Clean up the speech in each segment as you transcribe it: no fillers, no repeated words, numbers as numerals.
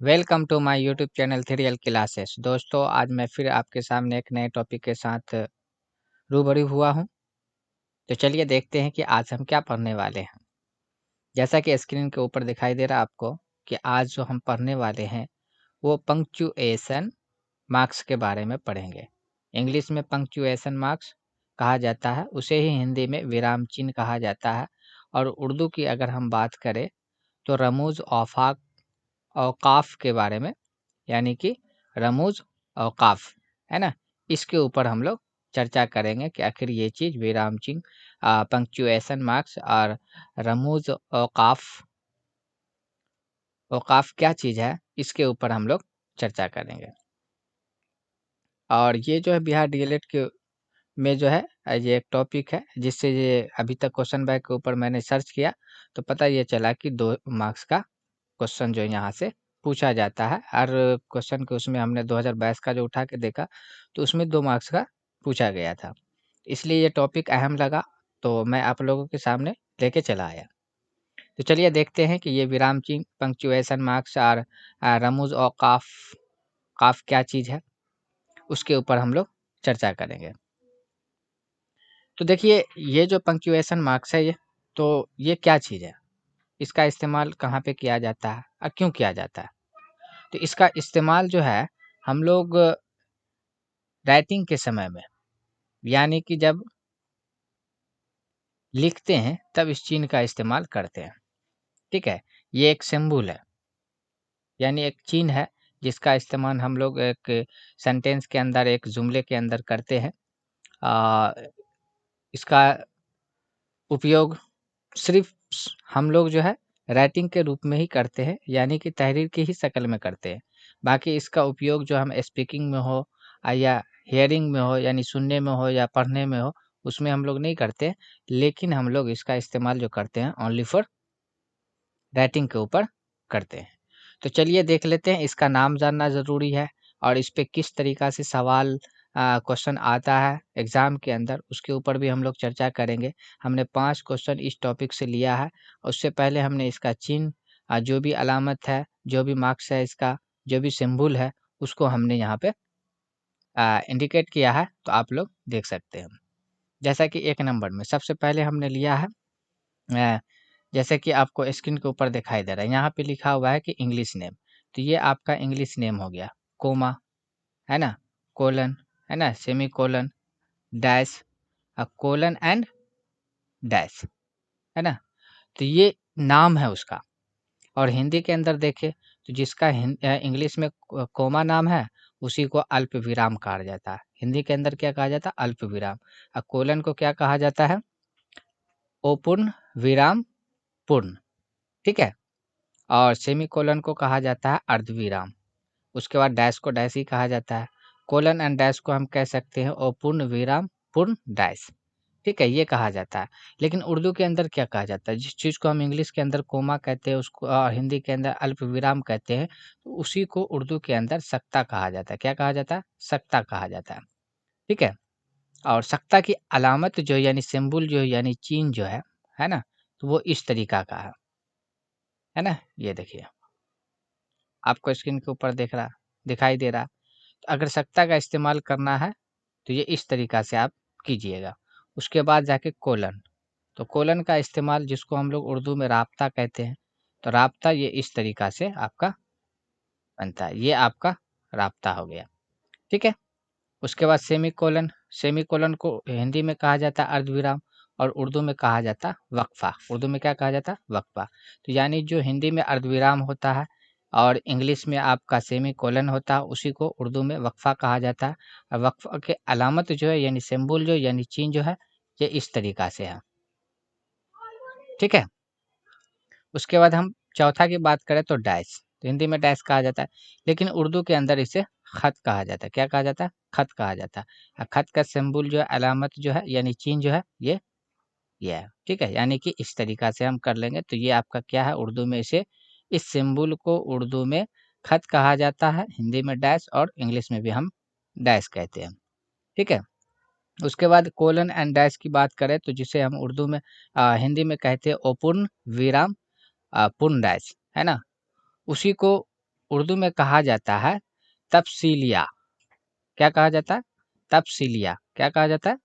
Welcome to my YouTube channel थ्रियल classes. दोस्तों, आज मैं फिर आपके सामने एक नए टॉपिक के साथ रूबरू हुआ हूं। तो चलिए देखते हैं कि आज हम क्या पढ़ने वाले हैं। जैसा कि स्क्रीन के ऊपर दिखाई दे रहा है आपको कि आज जो हम पढ़ने वाले हैं वो पंक्चुएशन मार्क्स के बारे में पढ़ेंगे। इंग्लिश में पंक्चुएशन मार्क्स कहा जाता है, उसे ही हिंदी में विराम चिन्ह कहा जाता है। और उर्दू की अगर हम बात करें तो रमूज औफाक औकाफ के बारे में, यानी कि रमूज औकाफ, है ना? इसके ऊपर हम लोग चर्चा करेंगे कि आखिर ये चीज़ विराम चिन्ह, पंक्चुएशन मार्क्स और रमूज औकाफ औकाफ क्या चीज़ है, इसके ऊपर हम लोग चर्चा करेंगे। और ये जो है बिहार डीएलएड के में जो है ये एक टॉपिक है जिससे ये अभी तक क्वेश्चन बैंक के ऊपर मैंने सर्च किया तो पता ये चला कि 2 मार्क्स का क्वेश्चन जो यहाँ से पूछा जाता है। हर क्वेश्चन के उसमें हमने 2022 का जो उठा के देखा तो उसमें 2 मार्क्स का पूछा गया था। इसलिए ये टॉपिक अहम लगा तो मैं आप लोगों के सामने लेके चला आया। तो चलिए देखते हैं कि ये विराम चिन्ह, पंक्चुएशन मार्क्स और रमूज़ और काफ काफ क्या चीज़ है, उसके ऊपर हम लोग चर्चा करेंगे। तो देखिए ये जो पंक्चुएशन मार्क्स है ये क्या चीज़ है? इसका इस्तेमाल कहाँ पे किया जाता है और क्यों किया जाता है? तो इसका इस्तेमाल जो है हम लोग राइटिंग के समय में, यानी कि जब लिखते हैं तब इस चिन्ह का इस्तेमाल करते हैं। ठीक है? ये एक सिंबल है, यानी एक चिन्ह है जिसका इस्तेमाल हम लोग एक सेंटेंस के अंदर, एक जुमले के अंदर करते हैं। इसका उपयोग सिर्फ हम लोग जो है राइटिंग के रूप में ही करते हैं, यानी कि तहरीर की ही शक्ल में करते हैं। बाकी इसका उपयोग जो हम स्पीकिंग में हो या हियरिंग में हो, यानी सुनने में हो या पढ़ने में हो, उसमें हम लोग नहीं करते। लेकिन हम लोग इसका इस्तेमाल जो करते हैं ओनली फॉर राइटिंग के ऊपर करते हैं। तो चलिए देख लेते हैं, इसका नाम जानना ज़रूरी है और इस पे किस तरीक़ा से सवाल क्वेश्चन आता है एग्ज़ाम के अंदर, उसके ऊपर भी हम लोग चर्चा करेंगे। हमने 5 क्वेश्चन इस टॉपिक से लिया है। उससे पहले हमने इसका चिन्ह, जो भी अलामत है, जो भी मार्क्स है इसका, जो भी सिंबल है, उसको हमने यहाँ पे इंडिकेट किया है, तो आप लोग देख सकते हैं। जैसा कि 1 नंबर में सबसे पहले हमने लिया है, अ, जैसे कि आपको स्क्रीन के ऊपर दिखाई दे रहा है, यहाँ पे लिखा हुआ है कि इंग्लिश नेम। तो ये आपका इंग्लिश नेम हो गया, कोमा, है ना? कोलन, है ना? Semicolon, dash, colon and dash, है ना? तो ये नाम है उसका। और हिंदी के अंदर देखें तो जिसका इंग्लिश में कोमा नाम है, उसी को अल्पविराम कहा जाता है। हिंदी के अंदर क्या कहा जाता है? अल्पविराम। कोलन को क्या कहा जाता है? अपूर्ण विराम पूर्ण, ठीक है? और सेमीकोलन को कहा जाता है अर्धविराम। उसके बाद डैश को डैश ही कहा जाता है। कोलन एंड डैश को हम कह सकते हैं अपूर्ण विराम पूर्ण डैश, ठीक है? ये कहा जाता है। लेकिन उर्दू के अंदर क्या कहा जाता है? जिस चीज़ को हम इंग्लिश के अंदर कोमा कहते हैं, उसको हिंदी के अंदर अल्पविराम कहते हैं, तो उसी को उर्दू के अंदर सक्ता कहा जाता है। क्या कहा जाता है? सक्ता कहा जाता है, ठीक है? और सक्ता की अलामत जो, यानी सिंबल जो, यानी चिन्ह जो है ना? तो वो इस तरीक़ा का है ना? ये देखिए, आपको स्क्रीन के ऊपर दिखाई दे रहा। तो अगर सक्ता का इस्तेमाल करना है तो ये इस तरीक़ा से आप कीजिएगा। उसके बाद जाके कोलन, तो कोलन का इस्तेमाल जिसको हम लोग उर्दू में राब्ता कहते हैं, तो राब्ता ये इस तरीक़ा से आपका बनता है। ये आपका राब्ता हो गया, ठीक है? उसके बाद सेमीकोलन, सेमीकोलन को हिंदी में कहा जाता है अर्धविराम और उर्दू में कहा जाता है वक़्फ़ा। उर्दू में क्या कहा जाता है? वक़्फ़ा। तो यानी जो हिंदी में अर्धविराम होता है और इंग्लिश में आपका सेमीकोलन होता है, उसी को उर्दू में वक़्फ़ा कहा जाता है। और वक़्फ़ा के अलामत जो है, यानी सिंबल जो, यानी चिन्ह जो है, ये इस तरीक़ा से है, ठीक है? उसके बाद हम चौथा की बात करें तो डैश, तो हिंदी में डैश कहा जाता है, लेकिन उर्दू के अंदर इसे ख़त कहा जाता है। क्या कहा जाता है? ख़त कहा जाता है। ख़त का सिंबल जो है, अलामत जो है, यानी चिन्ह जो है, ये है, ठीक है? यानी कि इस तरीक़ा से हम कर लेंगे तो ये आपका क्या है, उर्दू में इसे, इस सिंबल को उर्दू में ख़त कहा जाता है, हिंदी में डैश और इंग्लिश में भी हम डैश कहते हैं, ठीक है? उसके बाद कोलन एंड डैश की बात करें तो जिसे हम उर्दू में हिंदी में कहते हैं अपूर्ण विराम पूर्ण डैश, है ना? उसी को उर्दू में कहा जाता है तफसीलिया। क्या कहा जाता है? तफसीलिया। क्या कहा जाता है?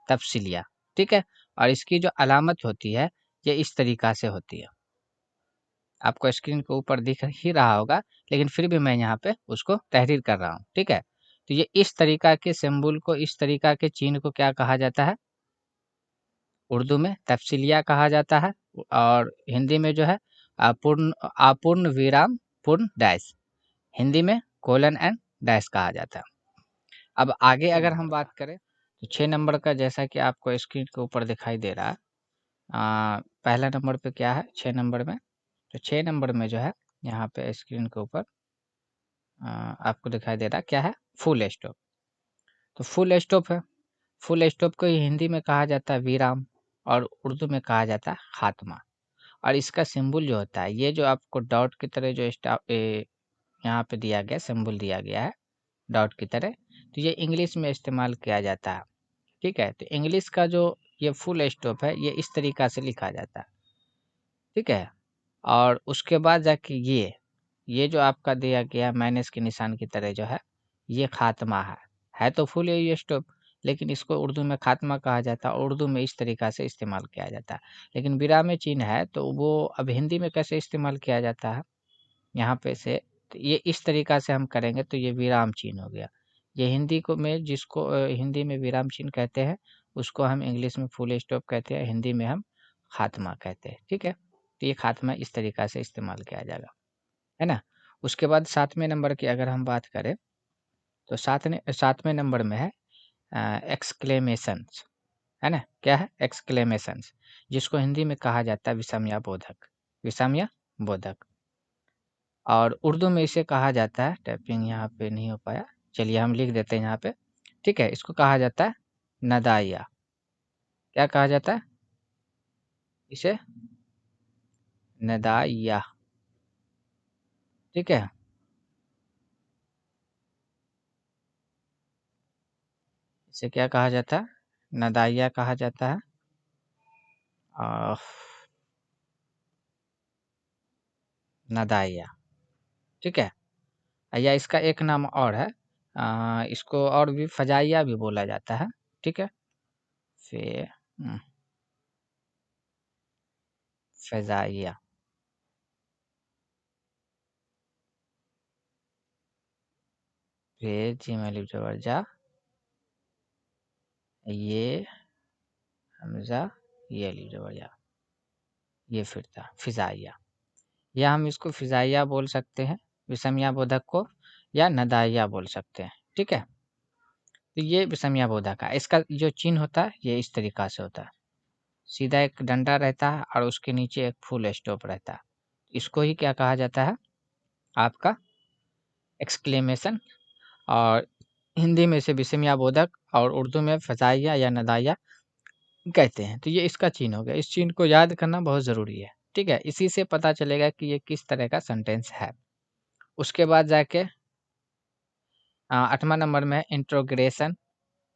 तफसीलिया। ठीक है। और इसकी जो अलामत होती है ये इस तरीका से होती है, आपको स्क्रीन के ऊपर दिख ही रहा होगा, लेकिन फिर भी मैं यहाँ पे उसको तहरीर कर रहा हूँ। ठीक है। तो ये इस तरीका के सिंबल को, इस तरीका के चिन्ह को क्या कहा जाता है? उर्दू में तफसीलिया कहा जाता है, और हिंदी में जो है अपूर्ण अपूर्ण विराम पूर्ण डैश, हिंदी में कोलन एंड डैश कहा जाता है। अब आगे अगर हम बात करें तो 6 नंबर का, जैसा कि आपको स्क्रीन के ऊपर दिखाई दे रहा है, पहला नंबर पे क्या है 6 नंबर में? तो 6 नंबर में जो है यहाँ पे स्क्रीन के ऊपर आपको दिखाई दे रहा है क्या है? Full stop. तो फुल स्टॉप है। फुल स्टॉप को ही हिंदी में कहा जाता है विराम, और उर्दू में कहा जाता है खात्मा। और इसका सिंबल जो होता है, ये जो आपको डॉट की तरह जो यहाँ पे दिया गया, सिंबल दिया गया है डॉट की तरह, तो ये इंग्लिश में इस्तेमाल किया जाता है। ठीक है। तो इंग्लिश का जो ये फुल स्टॉप है ये इस तरीका से लिखा जाता है। ठीक है। और उसके बाद जाके ये जो आपका दिया गया माइनस के निशान की तरह जो है, ये खात्मा है तो फुल ये स्टॉप, लेकिन इसको उर्दू में खात्मा कहा जाता है, और उर्दू में इस तरीका से इस्तेमाल किया जाता है। लेकिन विराम चिन्ह है तो वो अब हिंदी में कैसे इस्तेमाल किया जाता है, यहाँ पे से तो ये इस तरीका से हम करेंगे तो ये विराम चिन्ह हो गया। ये हिंदी को में जिसको हिंदी में विराम चिन्ह कहते हैं, उसको हम इंग्लिश में फुल स्टॉप कहते हैं, हिंदी में हम खात्मा कहते हैं। ठीक है। तो ये खात्मा इस तरीका से इस्तेमाल किया जाएगा, है ना। उसके बाद 7वें नंबर की अगर हम बात करें तो 7वें नंबर में है एक्सक्लेमेशंस, है ना। क्या है? एक्सक्लेमेशंस, जिसको हिंदी में कहा जाता है विस्मया बोधक। विस्मया बोधक। और उर्दू में इसे कहा जाता है, टाइपिंग यहाँ पे नहीं हो पाया, चलिए हम लिख देते हैं यहाँ पे। ठीक है। इसको कहा जाता है नदाया। क्या कहा जाता है इसे? नदाया। ठीक है। इसे क्या कहा जाता है? नदाया कहा जाता है। और नदाया। ठीक है। या इसका एक नाम और है, इसको और भी फजाइया भी बोला जाता है। ठीक है। फिर फजाइया। फिर जी मैं लिख जबर जा, ये हमजा, ये लिख जबर जा, ये फिर था फिजाइया, या हम इसको फिजाइया बोल सकते हैं विषमया बोधक को, या नदाइया बोल सकते हैं। ठीक है। तो ये विषमया बोधक है, इसका जो चिन्ह होता है ये इस तरीका से होता है, सीधा एक डंडा रहता है और उसके नीचे एक फुल स्टॉप रहता है। इसको ही क्या कहा जाता है? आपका एक्सक्लेमेशन। और हिंदी में इसे विस्मया बोधक और उर्दू में फजाइया या नदाइया कहते हैं। तो ये इसका चिन्ह हो गया। इस चिन्ह को याद करना बहुत ज़रूरी है। ठीक है। इसी से पता चलेगा कि ये किस तरह का सेंटेंस है। उसके बाद जाके 8वां नंबर में इंट्रोग्रेशन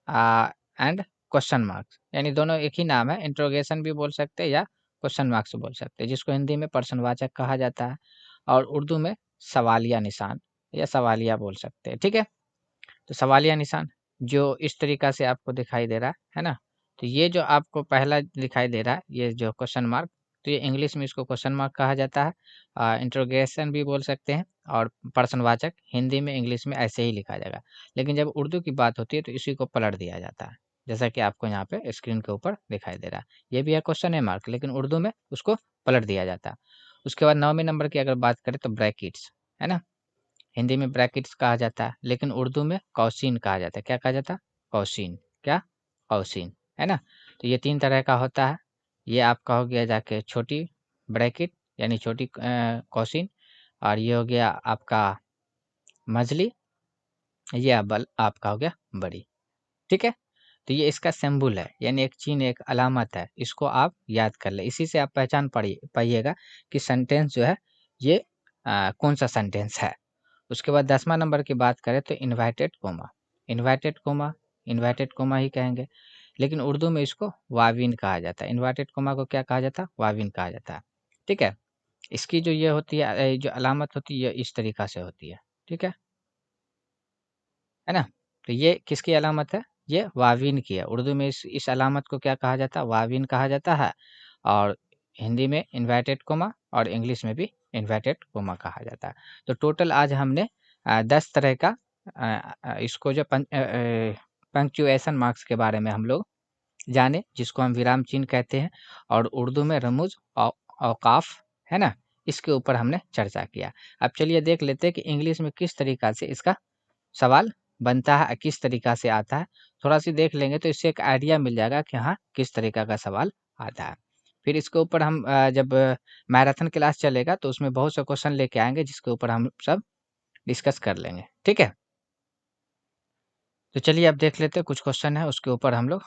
एंड क्वेश्चन मार्क्स, यानी दोनों एक ही नाम है, इंट्रोगेशन भी बोल सकते हैं या क्वेश्चन मार्क्स बोल सकते हैं, जिसको हिंदी में प्रश्नवाचक कहा जाता है, और उर्दू में सवालिया निशान या सवालिया बोल सकते हैं। ठीक है। तो सवालिया निशान जो इस तरीका से आपको दिखाई दे रहा है ना, तो ये जो आपको पहला दिखाई दे रहा है ये जो क्वेश्चन मार्क, तो ये इंग्लिश में इसको क्वेश्चन मार्क कहा जाता है, इंट्रोगेशन भी बोल सकते हैं, और प्रश्नवाचक हिंदी में इंग्लिश में ऐसे ही लिखा जाएगा। लेकिन जब उर्दू की बात होती है तो इसी को पलट दिया जाता है, जैसा कि आपको यहाँ पे स्क्रीन के ऊपर दिखाई दे रहा है, ये भी है क्वेश्चन है मार्क, लेकिन उर्दू में उसको पलट दिया जाता है। उसके बाद 9वें नंबर की अगर बात करें तो ब्रैकेट्स, है ना। हिंदी में ब्रैकेट्स कहा जाता है, लेकिन उर्दू में कौशीन कहा जाता है। क्या कहा जाता है? कौशीन। क्या? कौशीन, है ना। तो ये 3 तरह का होता है। ये आपका हो गया जाके छोटी ब्रैकेट, यानी छोटी कौशीन, और ये हो गया आपका मझली, ये आपका हो गया बड़ी। ठीक है। तो ये इसका सिंबल है, यानी एक चिन्ह, एक अलामत है, इसको आप याद कर ले, इसी से आप पहचान पाइएगा कि सेंटेंस जो है ये कौन सा सेंटेंस है। उसके बाद 10वां नंबर की बात करें तो inverted comma. Inverted comma, inverted comma ही कहेंगे, लेकिन उर्दू में इसको वाविन कहा जाता है। इन्वर्टेड कोमा को क्या कहा जाता है? वाविन कहा जाता है। ठीक है। इसकी जो ये होती है जो अलामत होती है, ये इस तरीक़ा से होती है, ठीक है ना? तो ये किसकी अलामत है? ये वाविन की है। उर्दू में इस अलामत को क्या कहा जाता है? वाविन कहा जाता है और हिंदी में इन्वर्टेड कोमा और इंग्लिश में भी इन्वर्टेड कोमा कहा जाता है। तो टोटल आज हमने 10 तरह का इसको जो पंक्चुएशन मार्क्स के बारे में हम लोग जाने, जिसको हम विराम चिन्ह कहते हैं और उर्दू में रमूज़ औक़ाफ़, है ना? इसके ऊपर हमने चर्चा किया। अब चलिए देख लेते हैं कि इंग्लिश में किस तरीक़ा से इसका सवाल बनता है, किस तरीक़ा से आता है। थोड़ा-सी देख लेंगे तो इससे एक आइडिया मिल जाएगा कि हाँ, किस तरीक़ा का सवाल आता है। फिर इसके ऊपर हम जब मैराथन क्लास चलेगा तो उसमें बहुत से क्वेश्चन लेके आएँगे जिसके ऊपर हम सब डिस्कस कर लेंगे, ठीक है? तो चलिए अब देख लेते हैं कुछ क्वेश्चन है उसके ऊपर हम लोग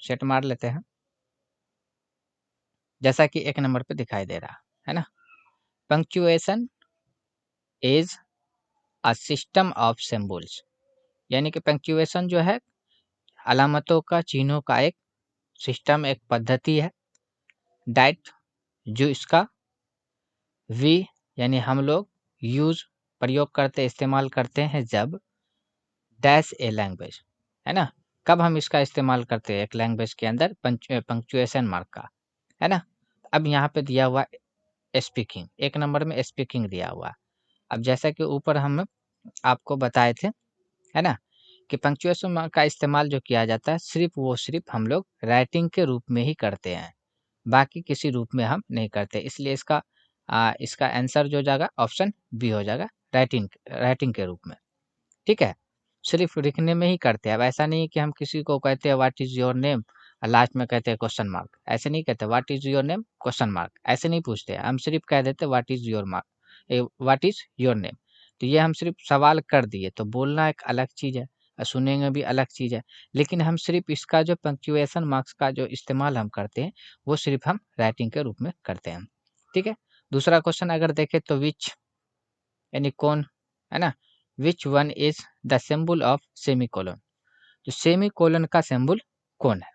सेट मार लेते हैं। जैसा कि 1 नंबर पे दिखाई दे रहा है ना? Punctuation is a system of symbols, यानी कि पंक्चुएशन जो है अलामतों का, चिन्हों का एक सिस्टम, एक पद्धति है दैट जो इसका वी यानी हम लोग यूज़ प्रयोग करते, इस्तेमाल करते हैं जब डैश ए लैंग्वेज, है ना? कब हम इसका इस्तेमाल करते हैं एक लैंग्वेज के अंदर पंक्चुएशन मार्क का, है ना? अब यहाँ पे दिया हुआ स्पीकिंग, 1 नंबर में स्पीकिंग दिया हुआ है। अब जैसा कि ऊपर हम आपको बताए थे, है ना? कि पंक्चुएशन मार्क का इस्तेमाल जो किया जाता है सिर्फ़ हम लोग राइटिंग के रूप में ही करते हैं, बाकी किसी रूप में हम नहीं करते। इसलिए इसका आंसर जो हो जाएगा ऑप्शन बी हो जाएगा, राइटिंग राइटिंग के रूप में, ठीक है? सिर्फ़ लिखने में ही करते हैं। अब ऐसा नहीं है कि हम किसी को कहते हैं व्हाट इज़ योर नेम और लास्ट में कहते हैं क्वेश्चन मार्क, ऐसे नहीं कहते what is your name question mark, ऐसे नहीं पूछते हैं। हम सिर्फ़ कह देते हैं व्हाट इज़ योर नेम। तो ये हम सिर्फ़ सवाल कर दिए, तो बोलना एक अलग चीज़ है और सुनेंगे भी अलग चीज़ है। लेकिन हम सिर्फ़ इसका जो पंक्चुएशन मार्क्स का जो इस्तेमाल हम करते हैं, वो सिर्फ़ हम राइटिंग के रूप में करते हैं। ठीक है? दूसरा क्वेश्चन अगर देखें तो व्हिच यानी कौन, है ना? Which one is the symbol of semicolon, तो सेमीकोलन का सिंबल कौन है?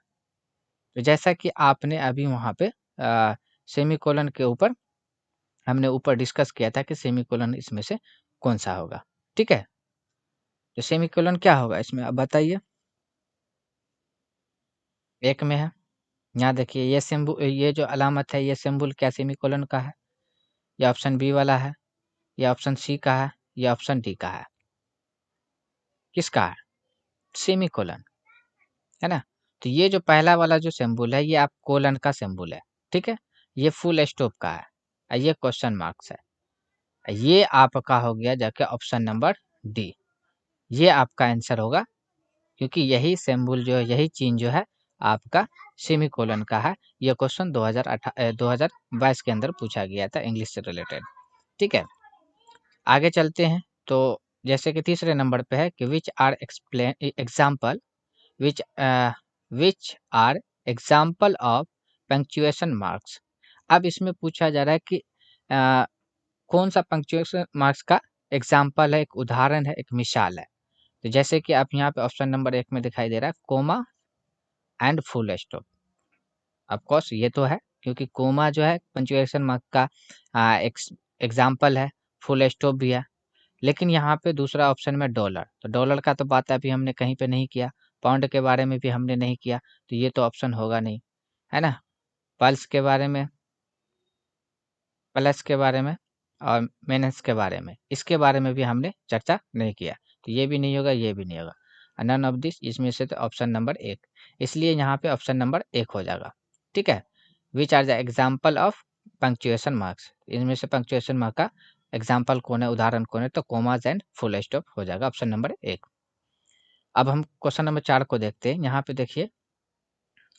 तो जैसा कि आपने अभी वहाँ पे सेमीकोलन के ऊपर हमने ऊपर डिस्कस किया था कि सेमीकोलन इसमें से कौन-सा होगा, ठीक है? तो सेमीकोलन क्या होगा इसमें आप बताइए? 1 में है, यहाँ देखिए ये जो अलामत है ये सिंबल क्या सेमीकोलन का है? या ऑप्शन बी वाला है? या ऑप्शन सी का है? या ऑप्शन डी का है? किसका है? सेमीकोलन, है ना? तो ये जो पहला वाला जो सिंबल है ये आप कोलन का सिंबल है, ठीक है? ये फुल स्टॉप का है ये क्वेश्चन मार्क्स है। ये आपका हो गया जाके ऑप्शन नंबर डी, ये आपका आंसर होगा क्योंकि यही सिंबल जो है, यही चिन्ह जो है आपका सेमीकोलन का है। ये क्वेश्चन 2022 के अंदर पूछा गया था इंग्लिश से रिलेटेड, ठीक है? आगे चलते हैं तो जैसे कि तीसरे नंबर पे है कि which which are example of punctuation marks. अब इसमें पूछा जा रहा है कि अ, कौन-सा पंक्चुएशन मार्क्स का एग्जाम्पल है, एक उदाहरण है, एक मिसाल है। तो जैसे कि आप यहाँ पे ऑप्शन नंबर 1 में दिखाई दे रहा है comma and full stop. Of course ये तो है क्योंकि कोमा जो है पंक्चुएशन मार्क का एग्जाम्पल है, फुल स्टॉप भी है। लेकिन यहाँ पे दूसरा ऑप्शन में डॉलर, तो डॉलर का तो बात अभी हमने कहीं पे नहीं किया, पाउंड के बारे में भी हमने नहीं किया, तो ये तो ऑप्शन होगा नहीं, है ना? पल्स के बारे में, प्लस के बारे में और माइनस के बारे में, इसके बारे में भी हमने चर्चा नहीं किया, तो ये भी नहीं होगा, ये भी नहीं होगा। नन ऑफ दिस इसमें से तो ऑप्शन नंबर 1, इसलिए यहाँ पे ऑप्शन नंबर 1 हो जाएगा, ठीक है? Which are the example of punctuation marks, इनमें से पंक्चुएशन मार्क का एग्जाम्पल कौन है, उदाहरण कौन है? तो कोमास एंड फुल स्टॉप हो जाएगा ऑप्शन नंबर 1। अब हम क्वेश्चन नंबर 4 को देखते हैं। यहाँ पे देखिए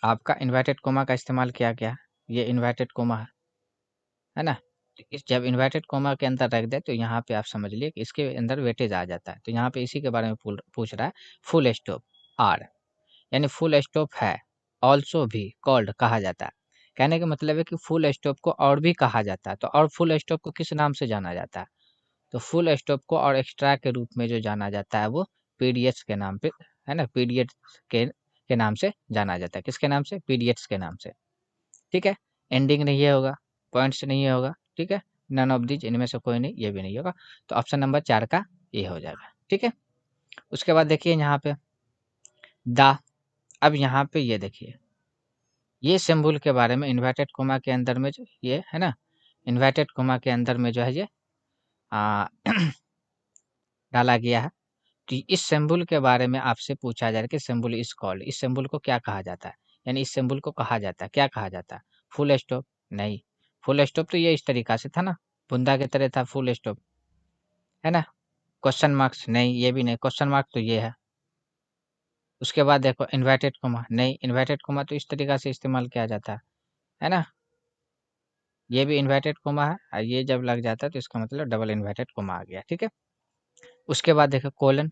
आपका इन्वर्टेड कोमा का इस्तेमाल किया गया है। ये इन्वर्टेड कोमा है ना? तो इस जब इन्वर्टेड कोमा के अंदर रख दें तो यहाँ पे आप समझ लिए कि इसके अंदर वेटेज आ जाता है। तो यहाँ पे इसी के बारे में पूछ रहा है। फुल स्टॉप आर यानी फुल स्टॉप है, ऑल्सो भी कॉल्ड कहा जाता है। कहने का मतलब है कि फुल स्टॉप को और भी कहा जाता है। तो और फुल स्टॉप को किस नाम से जाना जाता है? तो फुल स्टॉप को और एक्स्ट्रा के रूप में जो जाना जाता है वो पीडीएस के नाम पे, है ना? पीडीएस के नाम से जाना जाता है। किसके नाम से? पीडीएस के नाम से, ठीक है? एंडिंग नहीं ये होगा, पॉइंट्स नहीं ये होगा, ठीक है, नन ऑफ दीज, इनमें से कोई नहीं, ये भी नहीं होगा, तो ऑप्शन नंबर 4 का ये हो जाएगा। ठीक है, उसके बाद देखिए यहाँ पे द, अब यहाँ पे ये देखिए, ये सिंबल के बारे में इन्वर्टेड कोमा के अंदर में जो ये है ना, इन्वर्टेड कोमा के अंदर में जो है ये आ, डाला गया है। तो इस सिंबल के बारे में आपसे पूछा जा रहा है कि सिंबल इज कॉल्ड, इस सिंबल को क्या कहा जाता है, यानी इस सिंबल को कहा जाता है, क्या कहा जाता है, फुल स्टॉप नहीं, फुल स्टॉप तो ये इस तरीका से था ना, बुंदा की तरह था फुल स्टॉप, है ना, क्वेश्चन मार्क्स नहीं, ये भी नहीं, क्वेश्चन मार्क तो ये है। उसके बाद देखो इन्वर्टेड कोमा नहीं, इन्वर्टेड कोमा तो इस तरीका से इस्तेमाल किया जाता है ना, ये भी इन्वर्टेड कोमा है, और ये जब लग जाता है तो इसका मतलब डबल इन्वर्टेड कोमा आ गया। ठीक है, उसके बाद देखो कोलन,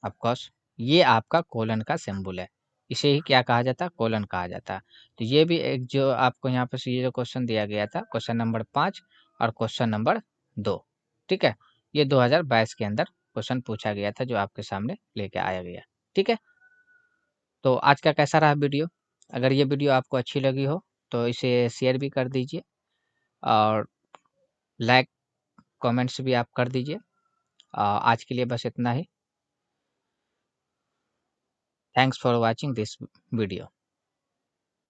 ऑफ कोर्स ये आपका कोलन का सिंबल है, इसे ही क्या कहा जाता है, कोलन कहा जाता है। तो ये भी एक जो आपको यहाँ पे से ये जो क्वेश्चन दिया गया था, क्वेश्चन नंबर 5 और क्वेश्चन नंबर 2, ठीक है, ये 2022 के अंदर क्वेश्चन पूछा गया था, जो आपके सामने लेके आया गया। ठीक है, तो आज का कैसा रहा वीडियो, अगर ये वीडियो आपको अच्छी लगी हो तो इसे शेयर भी कर दीजिए, और लाइक कमेंट्स भी आप कर दीजिए। आज के लिए बस इतना ही। Thanks for watching this video.